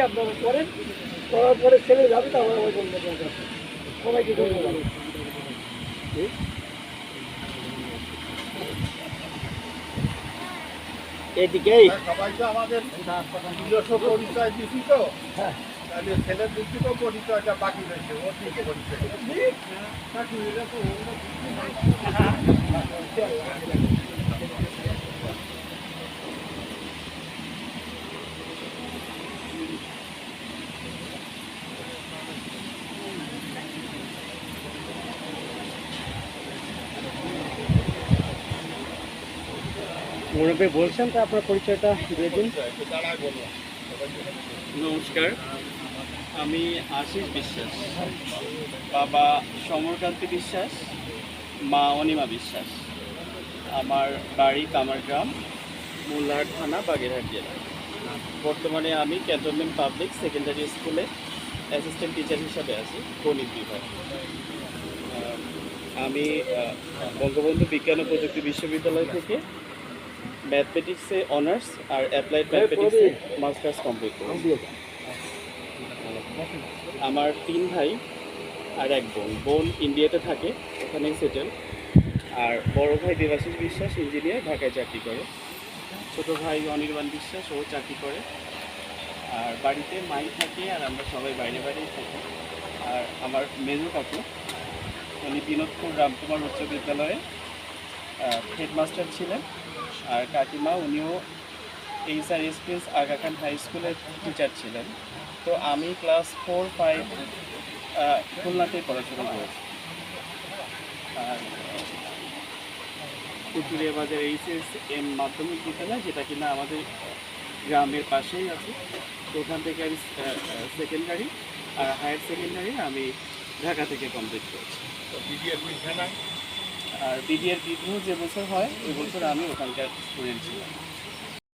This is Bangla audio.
আপনারা করেন, করার পরে ছেলে যাবে তারপরে ওই বলতে সবাইকে ধন্যবাদ। এদিকেই সবাই তো আমাদের নিজস্ব পরিচয় দিছি তো, তাহলে ছেলের দিক থেকেও পরিচয়টা বাকি রয়েছে, ওর দিকে পরিচয় মুরব্বী বলছেন, তো আপনার পরিচয়টা দিয়ে দিন। তারাই বলবো। নমস্কার, আমি আশিস বিশ্বাস, বাবা সমরকান্তি বিশ্বাস, মা অনিমা বিশ্বাস। আমার বাড়ি কামারগ্রাম, মোল্লাহাট থানা, বাগেরহাট জেলা। বর্তমানে আমি ক্যান্টনমেন্ট পাবলিক সেকেন্ডারি স্কুলে অ্যাসিস্ট্যান্ট টিচার হিসাবে আছি, গণিত বিভাগ। আমি বঙ্গবন্ধু বিজ্ঞান ও প্রযুক্তি বিশ্ববিদ্যালয় থেকে ম্যাথমেটিক্সে অনার্স আর অ্যাপ্লাইড ম্যাথমেটিক্সে মাস্টার্স কমপ্লিট করেছি। আমার 3 ভাই আর 1 বোন। বোন ইন্ডিয়াতে থাকে, ওখানেই সেটেল। আর বড় ভাই দেবাশিস বিশ্বাস ইঞ্জিনিয়ার, ঢাকায় চাকরি করে। ছোট ভাই অনির্বাণ বিশ্বাস, ও চাকরি করে। আর বাড়িতে মাই থাকে, আর আমরা সবাই বাইরে বাইরেই থাকি। আর আমার মেজো কাকু, উনি বিনোদপুর রামকুমার উচ্চ বিদ্যালয়ে হেডমাস্টার ছিলেন। আর কাকিমা, উনিও HRSPS আগা খান হাই স্কুলের টিচার ছিলেন। তো আমি ক্লাস 4-5 খুলনাতেই পড়াশোনা করেছি। আর কুতুরিয়া বাজার HSM মাধ্যমিক বিদ্যালয়, যেটা কিনা আমাদের গ্রামের পাশেই আছে। তো ওখান থেকে আমি সেকেন্ডারি আর হায়ার সেকেন্ডারি আমি ঢাকা থেকে কমপ্লিট করেছি। তো বিডিএর পরীক্ষা না আর বিডিএর বিদ্রোহ যে বছর হয়, ওই বছর আমি ওখানকার স্টুডেন্ট ছিলাম।